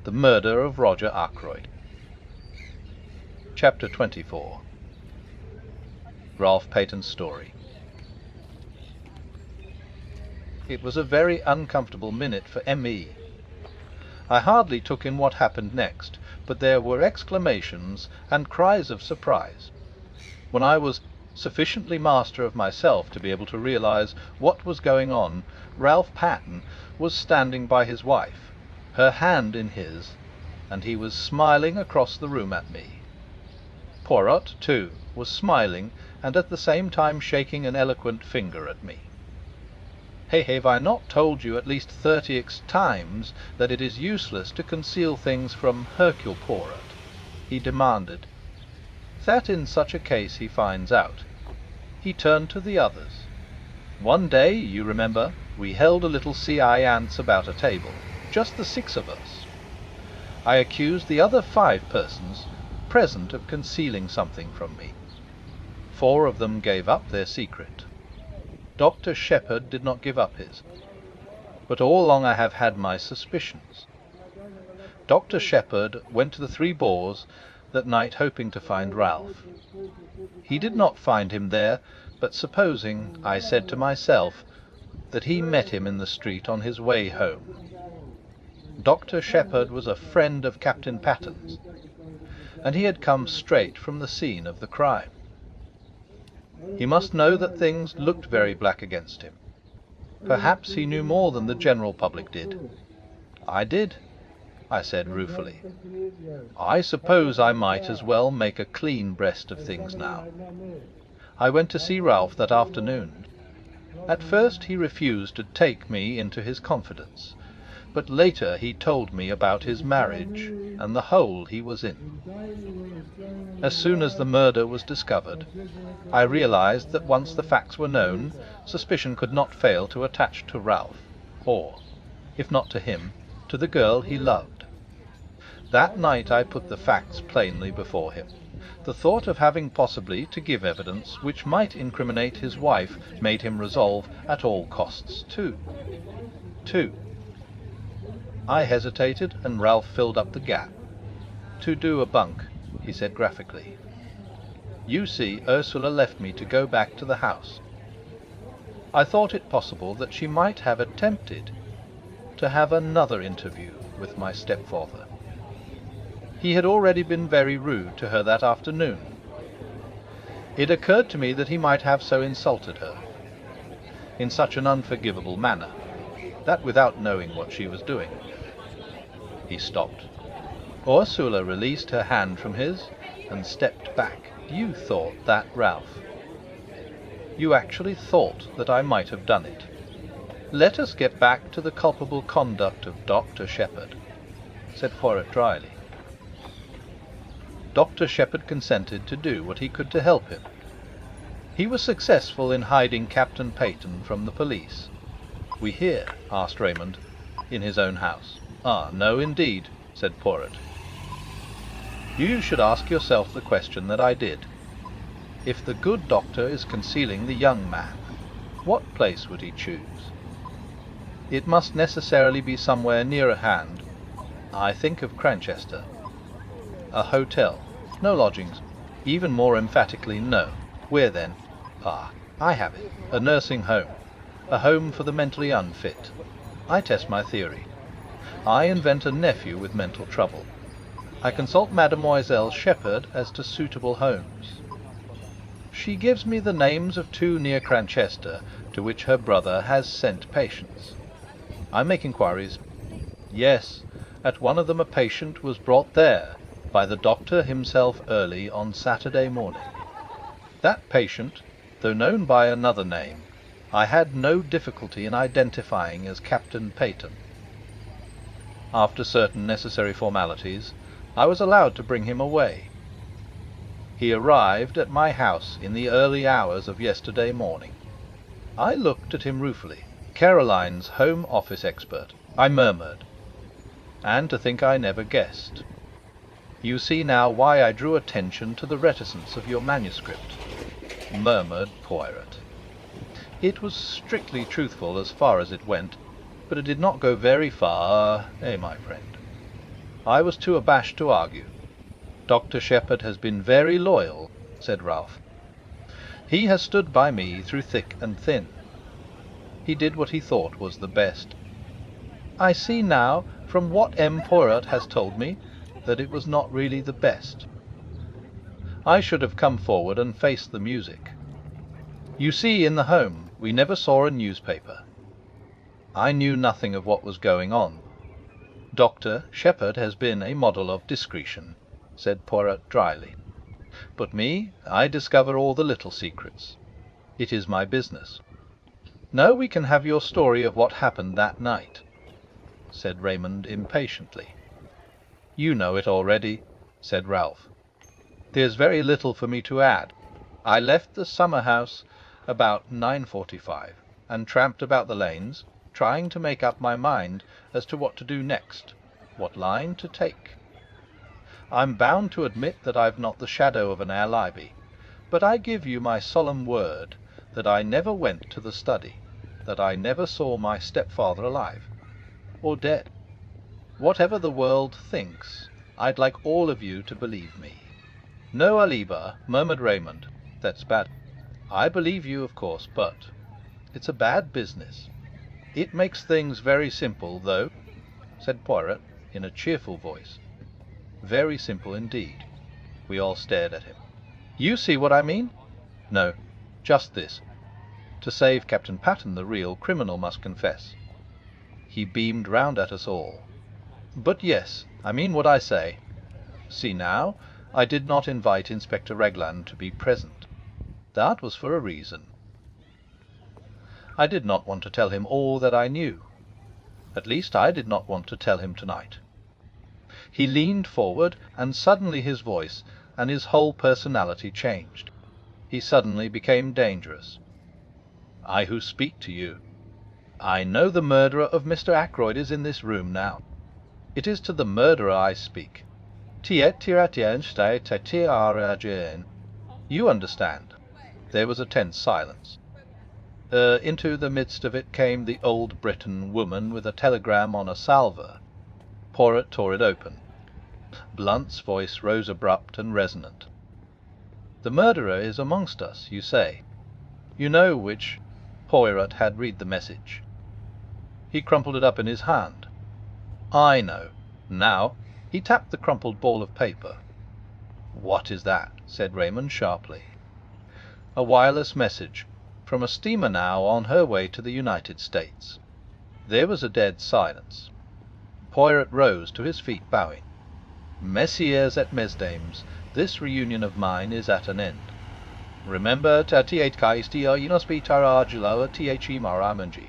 The Murder of Roger Ackroyd. Chapter 24. Ralph Paton's Story. It was a very uncomfortable minute for M.E. I hardly took in what happened next, but there were exclamations and cries of surprise. When I was sufficiently master of myself to be able to realize what was going on, Ralph Paton was standing by his wife, her hand in his, and he was smiling across the room at me. Poirot, too, was smiling and at the same time shaking an eloquent finger at me. Hey, have I not told you at least 30 times that it is useless to conceal things from Hercule Poirot? He demanded. That in such a case he finds out. He turned to the others. One day, you remember, we held a little seance about a table, just the 6 of us. I accused the other 5 persons present of concealing something from me. 4 of them gave up their secret. Dr. Shepherd did not give up his. But all along I have had my suspicions. Dr. Shepherd went to the Three Boars that night hoping to find Ralph. He did not find him there, but supposing, I said to myself, that he met him in the street on his way home. Dr. Shepherd was a friend of Captain Paton's, and he had come straight from the scene of the crime. He must know that things looked very black against him. Perhaps he knew more than the general public did. I did, I said ruefully. I suppose I might as well make a clean breast of things now. I went to see Ralph that afternoon. At first he refused to take me into his confidence, but later he told me about his marriage and the hole he was in. As soon as the murder was discovered, I realized that once the facts were known, suspicion could not fail to attach to Ralph, or, if not to him, to the girl he loved. That night I put the facts plainly before him. The thought of having possibly to give evidence which might incriminate his wife made him resolve at all costs to. I hesitated, and Ralph filled up the gap. To do a bunk, he said graphically. You see, Ursula left me to go back to the house. I thought it possible that she might have attempted to have another interview with my stepfather. He had already been very rude to her that afternoon. It occurred to me that he might have so insulted her, in such an unforgivable manner, that without knowing what she was doing. He stopped. Ursula released her hand from his and stepped back. You thought that, Ralph. You actually thought that I might have done it. Let us get back to the culpable conduct of Dr. Shepherd, said Poirot dryly. Dr. Shepherd consented to do what he could to help him. He was successful in hiding Captain Paton from the police. We hear, asked Raymond, in his own house. Ah, no, indeed, said Poirot. You should ask yourself the question that I did. If the good doctor is concealing the young man, what place would he choose? It must necessarily be somewhere near at hand. I think of Cranchester. A hotel. No lodgings. Even more emphatically, no. Where then? Ah, I have it. A nursing home. A home for the mentally unfit. I test my theory. I invent a nephew with mental trouble. I consult Mademoiselle Shepherd as to suitable homes. She gives me the names of 2 near Cranchester, to which her brother has sent patients. I make inquiries. Yes, at one of them a patient was brought there by the doctor himself early on Saturday morning. That patient, though known by another name, I had no difficulty in identifying as Captain Paton. After certain necessary formalities, I was allowed to bring him away. He arrived at my house in the early hours of yesterday morning. I looked at him ruefully. Caroline's Home Office expert, I murmured. And to think I never guessed. You see now why I drew attention to the reticence of your manuscript, murmured Poirot. It was strictly truthful as far as it went, but it did not go very far, my friend. I was too abashed to argue. Dr. Shepherd has been very loyal, said Ralph. He has stood by me through thick and thin. He did what he thought was the best. I see now, from what M. Poirot has told me, that it was not really the best. I should have come forward and faced the music. You see, in the home we never saw a newspaper. I knew nothing of what was going on. Dr. Shepherd has been a model of discretion, said Poirot dryly. But me, I discover all the little secrets. It is my business. Now we can have your story of what happened that night, said Raymond impatiently. You know it already, said Ralph. There's very little for me to add. I left the summer house about 9:45 and tramped about the lanes, trying to make up my mind as to what to do next, what line to take. I'm bound to admit that I've not the shadow of an alibi, but I give you my solemn word that I never went to the study, that I never saw my stepfather alive, or dead. Whatever the world thinks, I'd like all of you to believe me. No alibi, murmured Raymond. That's bad. I believe you, of course, but it's a bad business. It makes things very simple, though, said Poirot in a cheerful voice. Very simple indeed. We all stared at him. You see what I mean? No, just this. To save Captain Patten, the real criminal must confess. He beamed round at us all. But yes, I mean what I say. See now, I did not invite Inspector Reglan to be present. That was for a reason. I did not want to tell him all that I knew. At least I did not want to tell him tonight. He leaned forward, and suddenly his voice and his whole personality changed. He suddenly became dangerous. I who speak to you, I know the murderer of Mr. Ackroyd is in this room now. It is to the murderer I speak. You understand. There was a tense silence. Into the midst of it came the old Breton woman with a telegram on a salver. Poirot tore it open. Blunt's voice rose abrupt and resonant. The murderer is amongst us, you say. You know which. Poirot had read the message. He crumpled it up in his hand. I know. Now, he tapped the crumpled ball of paper. What is that? Said Raymond sharply. A wireless message, from a steamer now on her way to the United States. There was a dead silence. Poirot rose to his feet, bowing. Messieurs et mesdames, this reunion of mine is at an end. Remember, Tatiate Kaisti Inospi Tara Argilo Tie Maramanji.